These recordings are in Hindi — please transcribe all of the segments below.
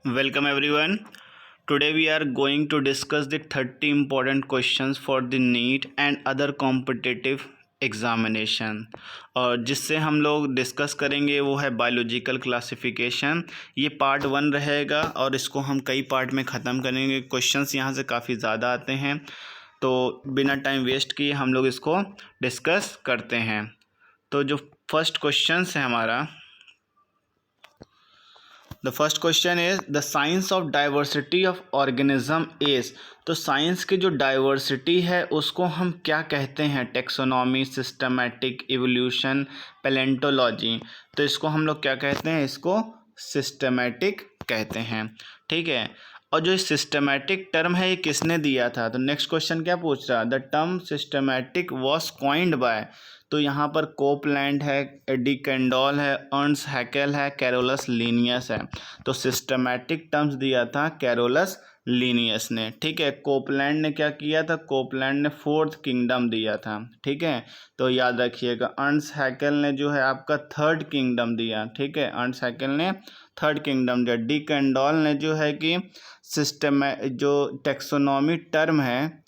Welcome everyone. Today we are going to discuss the 30 important questions for the NEET and other competitive examination. और जिससे हम लोग डिस्कस करेंगे वो है बायोलॉजिकल क्लासिफिकेशन। ये पार्ट 1 रहेगा और इसको हम कई पार्ट में ख़त्म करेंगे। क्वेश्चंस यहाँ से काफ़ी ज़्यादा आते हैं, तो बिना टाइम वेस्ट किए हम लोग इसको डिस्कस करते हैं। तो जो फर्स्ट क्वेश्चंस है हमारा, the first question is the science of diversity of organism is. तो साइंस की जो डाइवर्सिटी है उसको हम क्या कहते हैं? Taxonomy, systematic, evolution, palaeontology. तो इसको हम लोग क्या कहते हैं? इसको सिस्टमैटिक कहते हैं। ठीक है। और जो सिस्टमैटिक टर्म है ये किसने दिया था? तो नेक्स्ट क्वेश्चन क्या पूछ रहा है? The term systematic was coined by. तो यहाँ पर कोपलैंड है, एडी कैंडोल है, अर्न्स्ट हैकेल है, कैरोलस लीनियस है। तो सिस्टमैटिक टर्म्स दिया था कैरोलस लीनियस ने। ठीक है। कोपलैंड ने क्या किया था? कोपलैंड ने फोर्थ किंगडम दिया था। ठीक है। तो याद रखिएगा, अर्न्स्ट हैकेल ने जो है आपका थर्ड किंगडम दिया। ठीक है। अर्न्स्ट हैकेल ने थर्ड किंगडम दिया। डी कैंडोल ने जो है कि सिस्टम जो टेक्सोनॉमी टर्म है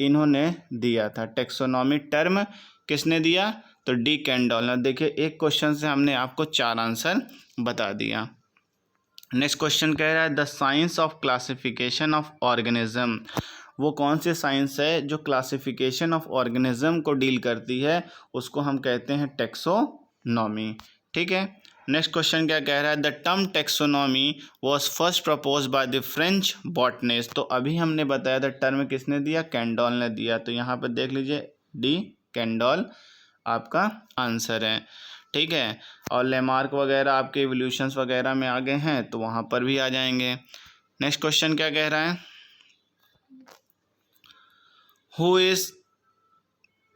इन्होंने दिया था। टेक्सोनॉमी टर्म किसने दिया? तो डी कैंडोल ने। देखिए, एक क्वेश्चन से हमने आपको 4 आंसर बता दिया। नेक्स्ट क्वेश्चन कह रहा है the science of classification of organism. वो कौन सी साइंस है जो क्लासिफिकेशन ऑफ ऑर्गेनिज्म को डील करती है? उसको हम कहते हैं टेक्सोनॉमी। ठीक है। नेक्स्ट क्वेश्चन क्या कह रहा है? The term taxonomy was first propose by the French botanist. तो अभी हमने बताया था टर्म किसने दिया? कैंडोल ने दिया। तो यहाँ पर देख लीजिए, डी कैंडोल आपका आंसर है। ठीक है। और लेमार्क वगैरह आपके इवोल्यूशंस वगैरह में आ गए हैं तो वहाँ पर भी आ जाएंगे। नेक्स्ट क्वेश्चन क्या कह रहा है? Who is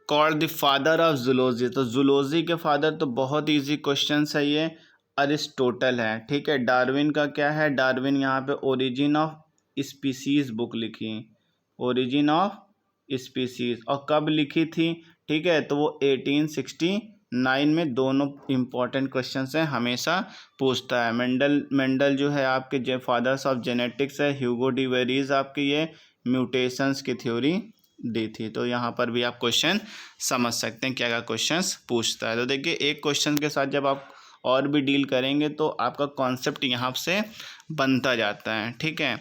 called the father of zoology. तो जूलॉजी के फादर तो बहुत इजी क्वेश्चन है, ये अरिस्टोटल है। ठीक है। डार्विन का क्या है? डार्विन यहाँ पे ओरिजिन ऑफ स्पीसीज बुक लिखी, ओरिजिन ऑफ स्पीसीज। और कब लिखी थी? ठीक है। तो वो 1869 में। दोनों इंपॉर्टेंट क्वेश्चन हैं, हमेशा पूछता है। मेंडल जो है आपके जो फादर्स ऑफ जेनेटिक्स है, ह्यूगो डी वेरीज आपके ये म्यूटेशंस की थ्योरी दी थी। तो यहाँ पर भी आप क्वेश्चन समझ सकते हैं क्या क्या क्वेश्चंस पूछता है। तो देखिए, एक क्वेश्चन के साथ जब आप और भी डील करेंगे तो आपका कॉन्सेप्ट यहाँ से बनता जाता है। ठीक है।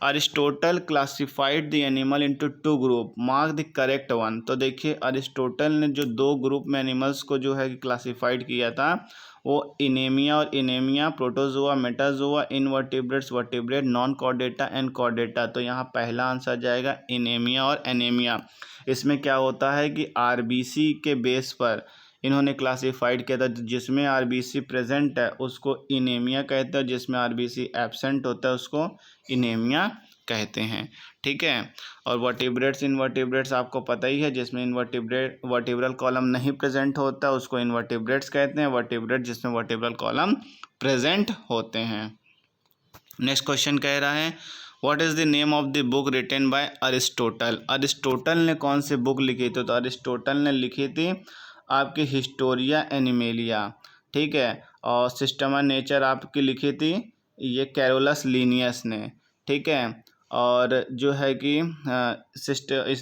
Aristotle classified the animal into 2 group, mark the correct one. तो देखिए, अरिस्टोटल ने जो 2 ग्रुप में एनिमल्स को जो है क्लासिफाइड किया था वो इनेमिया और animalia, protozoa, metazoa, invertebrates, vertebrate, non chordata and chordata. तो यहाँ पहला आंसर जाएगा इनेमिया और एनीमिया। इसमें क्या होता है कि आरबीसी के बेस पर इन्होंने क्लासिफाइड किया था। जिसमें आरबीसी प्रेजेंट है उसको इनेमिया कहते हैं, जिसमें आरबीसी एब्सेंट होता है उसको इनेमिया कहते हैं। ठीक है। और वर्टिब्रेट्स, इनवर्टिब्रेट्स आपको पता ही है, जिसमें वर्टिब्रल कॉलम नहीं प्रेजेंट होता उसको इनवर्टिब्रेट्स कहते हैं। वर्टिब्रेट जिसमें वर्टिब्रल कॉलम प्रेजेंट होते हैं। नेक्स्ट क्वेश्चन कह रहा है what is the name of the book written by Aristotle. Aristotle ने कौन सी बुक लिखी थी? तो अरिस्टोटल ने लिखी थी आपकी हिस्टोरिया एनिमेलिया। ठीक है। और सिस्टमा नेचर आपकी लिखी थी ये कैरोलस लीनियस ने। ठीक है। और जो है कि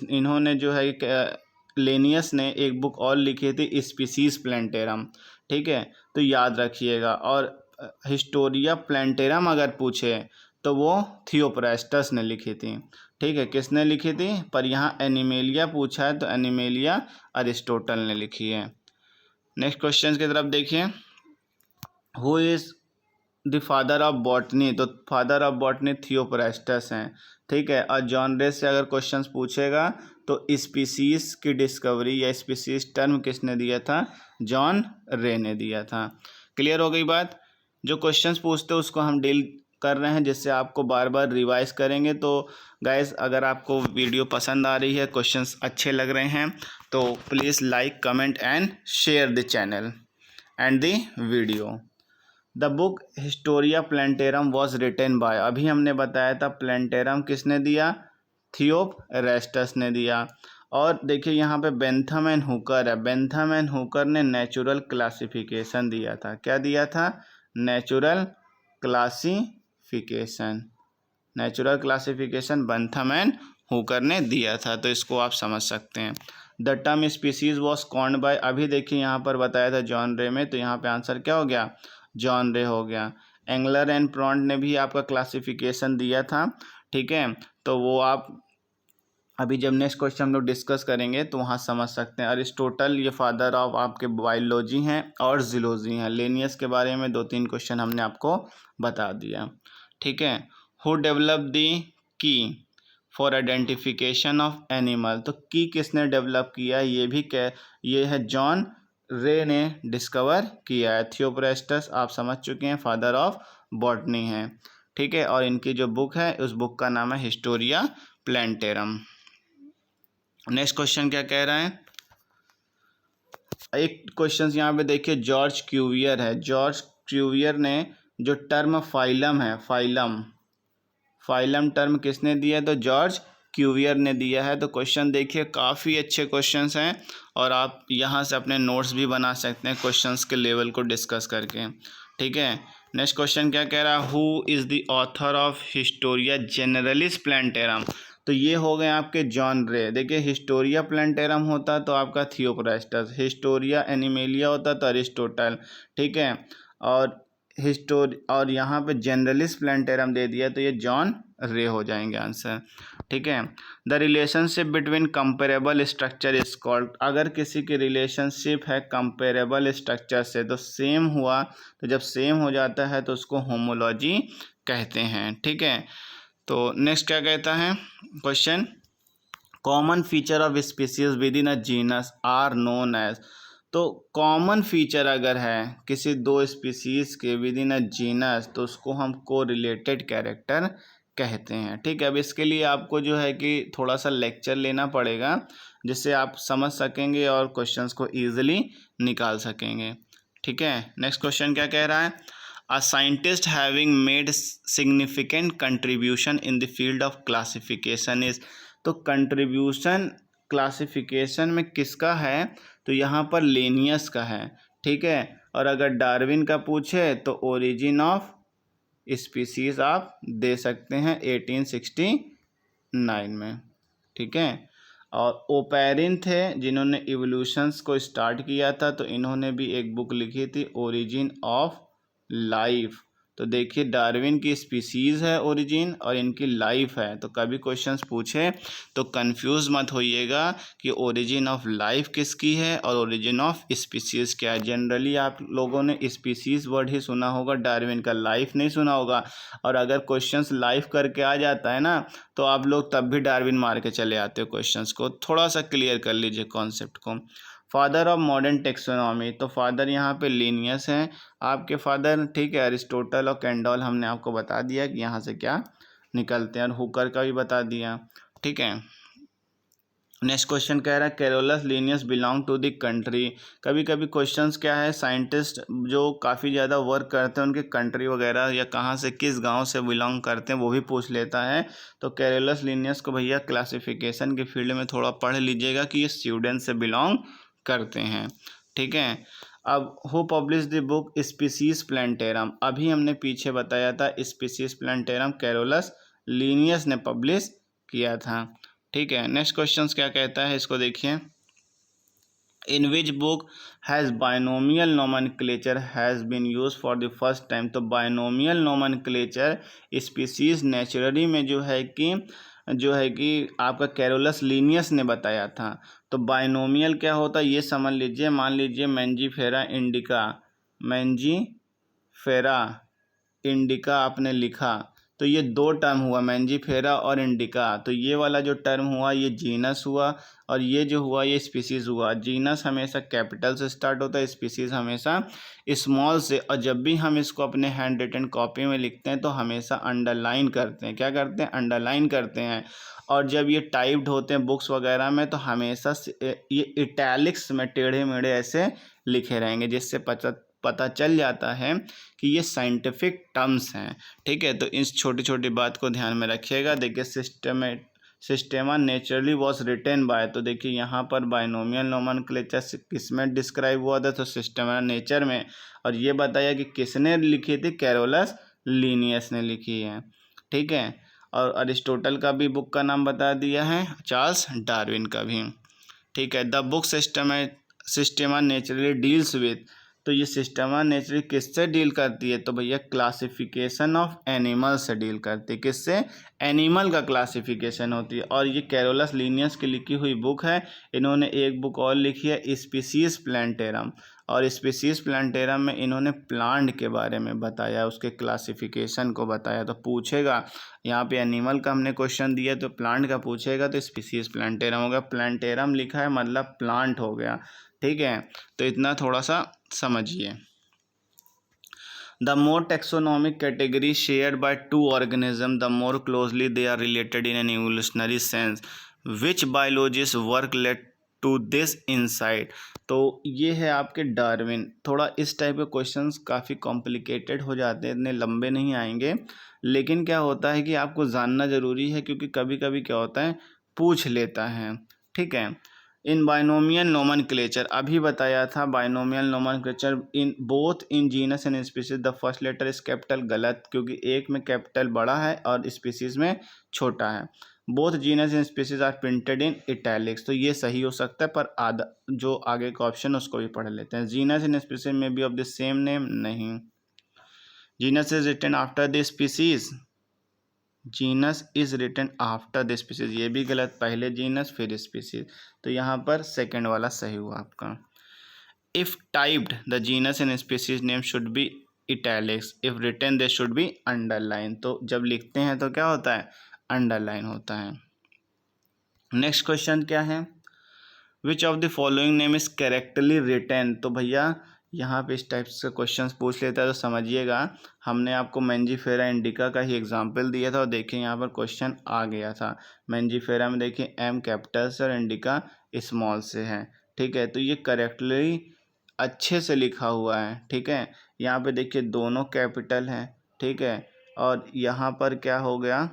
इन्होंने जो है लेनियस ने एक बुक और लिखी थी स्पीसीज प्लांटेरम। ठीक है। तो याद रखिएगा। और हिस्टोरिया प्लांटेरम अगर पूछे तो वो थियोप्रेस्टस ने लिखी थी। ठीक है। किसने लिखी थी? पर यहाँ एनिमेलिया पूछा है तो एनिमेलिया अरिस्टोटल ने लिखी है। नेक्स्ट क्वेश्चन की तरफ देखिए, who is the father of botany. तो फादर ऑफ बॉटनी थियोप्रेस्टस हैं। ठीक है। और जॉन रे से अगर क्वेश्चंस पूछेगा तो स्पीसीज की डिस्कवरी या स्पीसीज टर्म किसने दिया था? जॉन रे ने दिया था। क्लियर हो गई बात? जो क्वेश्चंस पूछते हैं उसको हम डील कर रहे हैं, जिससे आपको बार बार रिवाइज करेंगे। तो गाइस, अगर आपको वीडियो पसंद आ रही है, क्वेश्चंस अच्छे लग रहे हैं तो please like, comment and share the channel and the video. The book Historia Plantarum was written by. अभी हमने बताया था प्लांटेरम किसने दिया? थियोप्रेस्टस ने दिया। और देखिए यहाँ पे बेंथम एंड हुकर है। बेंथम एंड हुकर ने नेचुरल क्लासिफिकेशन दिया था। क्या दिया था? Natural classification. Classification, natural classification Bentham and Hooker ने दिया था, तो इसको आप समझ सकते हैं। The term species was coined by, अभी देखिए यहाँ पर बताया था जॉन रे में, तो यहाँ पे आंसर क्या हो गया, जॉन रे हो गया। एंगलर एंड प्रॉन्ट ने भी आपका क्लासिफिकेशन दिया था, ठीक है, तो वो आप अभी जब नेक्स्ट क्वेश्चन हम लोग डिस्कस करेंगे तो वहाँ समझ सकते हैं। अरिस्टोटल ये फादर ऑफ आपके बायोलॉजी हैं और जियोलॉजी हैं। लेनियस के बारे में 2-3 क्वेश्चन हमने आपको बता दिया, ठीक है। हु डेवलप दी की फॉर आइडेंटिफिकेशन ऑफ एनिमल, तो की किसने डेवलप किया, ये है जॉन रे ने डिस्कवर किया है। थियोप्रेस्टस आप समझ चुके हैं, फादर ऑफ बॉटनी है, ठीक है, और इनकी जो बुक है उस बुक का नाम है हिस्टोरिया प्लांटेरम। नेक्स्ट क्वेश्चन क्या कह रहा है, एक क्वेश्चन यहाँ पे देखिए, जॉर्ज क्यूवियर है। जॉर्ज क्यूवियर ने जो टर्म फाइलम है, फाइलम टर्म किसने दिया, तो जॉर्ज क्यूवियर ने दिया है। तो क्वेश्चन देखिए काफ़ी अच्छे क्वेश्चंस हैं और आप यहाँ से अपने नोट्स भी बना सकते हैं क्वेश्चंस के लेवल को डिस्कस करके, ठीक है। नेक्स्ट क्वेश्चन क्या कह रहा है, who is the author of Historia जेनरलिस plantarum, तो ये हो गए आपके जॉन रे। देखिए हिस्टोरिया प्लांटेरम होता तो आपका थियोप्रेस्टस, हिस्टोरिया एनिमेलिया होता तो अरिस्टोटल, ठीक है, और यहाँ पे जेनरलिस प्लांटेरम दे दिया तो ये जॉन रे हो जाएंगे आंसर, ठीक है। The relationship between comparable structure is called, अगर किसी की रिलेशनशिप है कंपेरेबल स्ट्रक्चर से तो सेम हुआ, तो जब सेम हो जाता है तो उसको होमोलॉजी कहते हैं, ठीक है। तो नेक्स्ट क्या कहता है question, common feature of species within a genus are known as, तो कॉमन फीचर अगर है किसी दो स्पीसीज के विद इन अ जीनस तो उसको हम को रिलेटेड कैरेक्टर कहते हैं, ठीक है। अब इसके लिए आपको जो है कि थोड़ा सा लेक्चर लेना पड़ेगा जिससे आप समझ सकेंगे और क्वेश्चंस को ईजिली निकाल सकेंगे, ठीक है। नेक्स्ट क्वेश्चन क्या कह रहा है, A scientist having made significant contribution in the field of classification is, तो कंट्रीब्यूशन क्लासिफिकेशन में किसका है, तो यहाँ पर लेनियस का है, ठीक है। और अगर डार्विन का पूछे तो ओरिजिन ऑफ स्पीसीज आप दे सकते हैं 1869 में, ठीक है। और ओपेरिन थे जिन्होंने इवोल्यूशंस को स्टार्ट किया था, तो इन्होंने भी एक बुक लिखी थी ओरिजिन ऑफ लाइफ। तो देखिए डार्विन की स्पीसीज़ है ओरिजिन और इनकी लाइफ है, तो कभी क्वेश्चंस पूछे तो कंफ्यूज मत होइएगा कि ओरिजिन ऑफ लाइफ किसकी है और ओरिजिन ऑफ स्पीसीज़ क्या है। जनरली आप लोगों ने स्पीसीज़ वर्ड ही सुना होगा, डार्विन का लाइफ नहीं सुना होगा, और अगर क्वेश्चंस लाइफ करके आ जाता है ना तो आप लोग तब भी डार्विन मार के चले आते हो क्वेश्चंस को। थोड़ा सा क्लियर कर लीजिए कॉन्सेप्ट को। फादर ऑफ मॉडर्न टेक्सोनॉमी, तो फादर यहाँ पे लीनियस हैं आपके फादर, ठीक है। अरिस्टोटल और कैंडोल हमने आपको बता दिया कि यहाँ से क्या निकलते हैं, और हुकर का भी बता दिया, ठीक है। नेक्स्ट क्वेश्चन कह रहा है Carolus Linnaeus belong to the country, कभी कभी क्वेश्चंस क्या है साइंटिस्ट जो काफ़ी ज़्यादा वर्क करते हैं उनके कंट्री वगैरह या कहाँ से किस गांव से बिलोंग करते हैं वो भी पूछ लेता है। तो कैरोलस लीनियस को भैया क्लासिफिकेशन के फील्ड में थोड़ा पढ़ लीजिएगा कि ये स्वीडन से बिलोंग करते हैं, ठीक है। अब who publish the book species plantarum, अभी हमने पीछे बताया था स्पीसीज प्लांटेरम कैरोलस लीनियस ने पब्लिश किया था, ठीक है। नेक्स्ट क्वेश्चन क्या कहता है इसको देखिए, in which book has binomial nomenclature has been use for the first time, तो बायनोमियल नोमेनक्लेचर स्पीसीज नेचुरली में जो है कि आपका कैरोलस लीनियस ने बताया था। तो बायनोमियल क्या होता है ये समझ लीजिए, मान लीजिए मैंजीफेरा इंडिका आपने लिखा, तो ये दो टर्म हुआ मैंजीफेरा और इंडिका, तो ये वाला जो टर्म हुआ ये जीनस हुआ और ये जो हुआ ये स्पीसीज़ हुआ। जीनस हमेशा कैपिटल से स्टार्ट होता है, स्पीसीज़ हमेशा स्मॉल से, और जब भी हम इसको अपने हैंड रिटन कॉपी में लिखते हैं तो हमेशा अंडरलाइन करते हैं, क्या करते हैं अंडरलाइन करते हैं। और जब ये टाइप्ड होते हैं बुक्स वगैरह में तो हमेशा ये इटैलिक्स में टेढ़े मेढ़े ऐसे लिखे रहेंगे, जिससे पता चल जाता है कि ये साइंटिफिक टर्म्स हैं, ठीक है। तो इस छोटी छोटी बात को ध्यान में रखिएगा। देखिए सिस्टेमा नेचुरली वॉज रिटेन बाय, तो देखिए यहाँ पर बायनोमियल नोमेनक्लेचर किसमें डिस्क्राइब हुआ था, तो सिस्टेमा नेचर में, और ये बताया कि किसने लिखी थी कैरोलस लीनियस ने लिखी है, ठीक है। और अरिस्टोटल का भी बुक का नाम बता दिया है, चार्ल्स डार्विन का भी, ठीक है। The book Systema naturally deals with, तो ये सिस्टमा नेचुरली किससे डील करती है, तो भैया क्लासिफिकेशन ऑफ एनिमल से डील करती है। किससे? एनिमल का क्लासिफिकेशन होती है। और ये कैरोलस लीनियस की लिखी हुई बुक है। इन्होंने एक बुक और लिखी है स्पीसीज प्लांटेरम, और स्पीसीज प्लांटेरम में इन्होंने प्लांट के बारे में बताया, उसके क्लासिफिकेशन को बताया। तो पूछेगा यहाँ पे एनिमल का हमने क्वेश्चन दिया तो प्लांट का पूछेगा, तो स्पीसीज प्लांटेरम हो गया। प्लांटेरम लिखा है मतलब प्लांट हो गया, ठीक है। तो इतना थोड़ा सा समझिए। The more taxonomic category shared by two organism the more closely they are related in an evolutionary sense which biologist work late to this insight. तो ये है आपके डार्विन। थोड़ा इस टाइप के क्वेश्चंस काफ़ी कॉम्प्लिकेटेड हो जाते हैं, इतने लंबे नहीं आएंगे, लेकिन क्या होता है कि आपको जानना ज़रूरी है, क्योंकि कभी कभी क्या होता है पूछ लेता है, ठीक है। इन बाइनोमियल नोमेनक्लेचर, अभी बताया था binomial nomenclature in both in genus and species the first letter is capital, गलत, क्योंकि एक में कैपिटल बड़ा है और स्पीसीज में छोटा है। Both genus and species are printed in italics, तो ये सही हो सकता है, पर आधा जो आगे का ऑप्शन उसको भी पढ़ लेते हैं। जीनस एंड स्पीसीज में be of the same name, नहीं। Genus is written after the species, genus is written after the species, ये भी गलत, पहले जीनस फिर स्पीसीज, तो यहाँ पर सेकंड वाला सही हुआ आपका। If typed the genus and species name should be italics, if written they should be underline, तो जब लिखते हैं तो क्या होता है अंडरलाइन होता है। नेक्स्ट क्वेश्चन क्या है, which of the following name is correctly written, तो भैया यहाँ पे इस टाइप से क्वेश्चंस पूछ लेता है तो समझिएगा, हमने आपको मैंजीफेरा इंडिका का ही एग्जांपल दिया था और देखिए यहाँ पर क्वेश्चन आ गया था। मैंजीफेरा में देखिए एम कैपिटल से और इंडिका स्मॉल से है, ठीक है। तो ये करेक्टली अच्छे से लिखा हुआ है, ठीक है। यहाँ पे देखिए दोनों कैपिटल हैं, ठीक है। और यहाँ पर क्या हो गया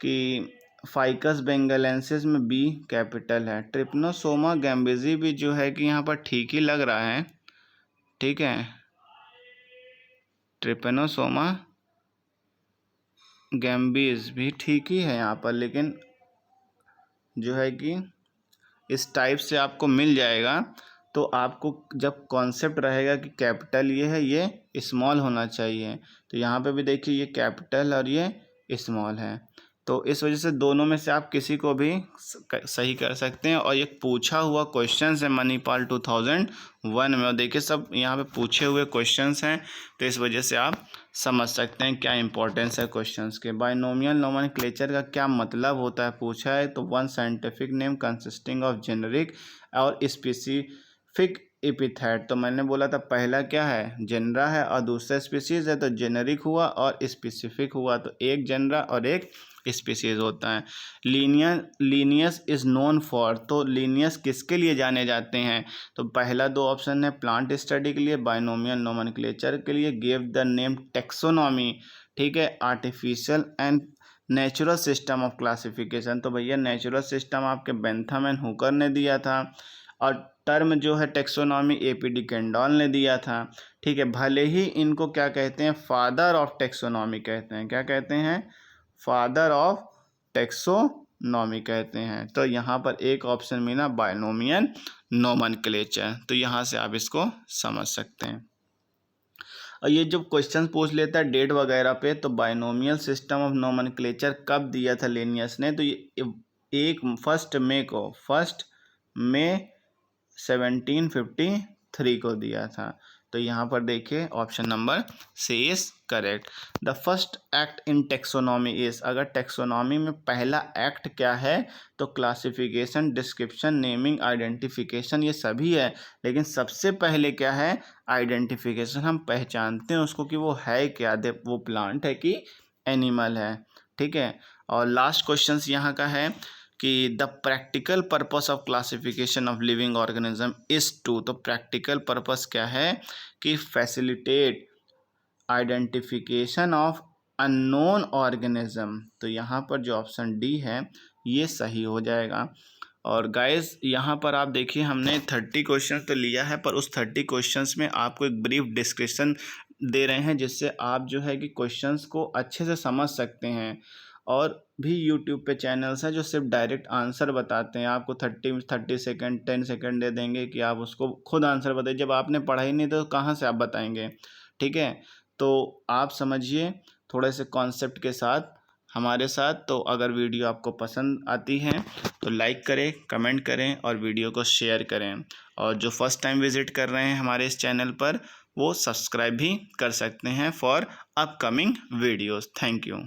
कि फाइकस बेंगलेंसिस में बी कैपिटल है। ट्रिप्नोसोमा गैम्बिजी भी जो है कि यहाँ पर ठीक ही लग रहा है, ठीक है। ट्रिप्नोसोमा गैम्बिज भी ठीक ही है यहाँ पर, लेकिन जो है कि इस टाइप से आपको मिल जाएगा, तो आपको जब कॉन्सेप्ट रहेगा कि कैपिटल ये है, ये स्मॉल होना चाहिए, तो यहाँ पे भी देखिए ये कैपिटल और ये स्मॉल है, तो इस वजह से दोनों में से आप किसी को भी सही कर सकते हैं। और ये पूछा हुआ क्वेश्चंस है मणिपाल 2001 में, और देखिए सब यहाँ पे पूछे हुए क्वेश्चंस हैं, तो इस वजह से आप समझ सकते हैं क्या इंपॉर्टेंस है क्वेश्चंस के। बाइनोमियल नोमेनक्लेचर का क्या मतलब होता है पूछा है, तो one scientific name consisting of generic और स्पेसिफिक एपिथेट, तो मैंने बोला था पहला क्या है जेनरा है और दूसरा स्पीसीज है, तो जेनरिक हुआ और स्पेसिफिक हुआ, तो एक जेनरा और एक स्पीसीज होता है। लीनियस इज नोन फॉर, तो लीनियस किसके लिए जाने जाते हैं, तो पहला दो ऑप्शन है प्लांट स्टडी के लिए, बाइनोमियल नोमेनक्लेचर के लिए, गिव द नेम टेक्सोनॉमी, ठीक है, artificial and natural system of classification, तो भैया नेचुरल सिस्टम आपके बेंथम एंड हुकर ने दिया था, और टर्म जो है टेक्सोनॉमी एपीडी कैंडॉल ने दिया था, ठीक है। भले ही इनको क्या कहते हैं फादर ऑफ टेक्सोनॉमी कहते हैं, क्या कहते हैं फादर ऑफ टेक्सोनॉमी कहते हैं, तो यहाँ पर एक ऑप्शन मिला बाइनोमियल नोमेनक्लेचर, तो यहाँ से आप इसको समझ सकते हैं। और ये जब क्वेश्चन पूछ लेता है डेट वगैरह पे, तो बाइनोमियल सिस्टम ऑफ नोमेनक्लेचर कब दिया था लीनियस ने, तो ये 1 मई 1753 को दिया था, तो यहाँ पर देखिए option number C is correct. The first act in taxonomy is, अगर टेक्सोनॉमी में पहला एक्ट क्या है, तो क्लासिफिकेशन, डिस्क्रिप्शन, नेमिंग, आइडेंटिफिकेशन, ये सभी है, लेकिन सबसे पहले क्या है आइडेंटिफिकेशन, हम पहचानते हैं उसको कि वो है क्या, वो प्लांट है कि एनिमल है, ठीक है। और लास्ट क्वेश्चन यहाँ का है कि the practical purpose of classification of living organism is to, तो प्रैक्टिकल पर्पस क्या है कि facilitate identification of unknown organism, तो यहाँ पर जो ऑप्शन डी है ये सही हो जाएगा। और गाइस यहाँ पर आप देखिए हमने 30 क्वेश्चन तो लिया है, पर उस 30 क्वेश्चंस में आपको एक ब्रीफ दे रहे हैं जिससे आप जो है कि क्वेश्चंस को अच्छे से समझ सकते हैं। और भी यूट्यूब पे चैनल्स हैं जो सिर्फ डायरेक्ट आंसर बताते हैं, आपको 30 सेकंड 10 सेकंड दे देंगे कि आप उसको खुद आंसर बताइए। जब आपने पढ़ा ही नहीं तो कहाँ से आप बताएंगे, ठीक है। तो आप समझिए थोड़े से कॉन्सेप्ट के साथ हमारे साथ। तो अगर वीडियो आपको पसंद आती है तो लाइक करें, कमेंट करें और वीडियो को शेयर करें। और जो फर्स्ट टाइम विज़िट कर रहे हैं हमारे इस चैनल पर वो सब्सक्राइब भी कर सकते हैं for upcoming videos. Thank you.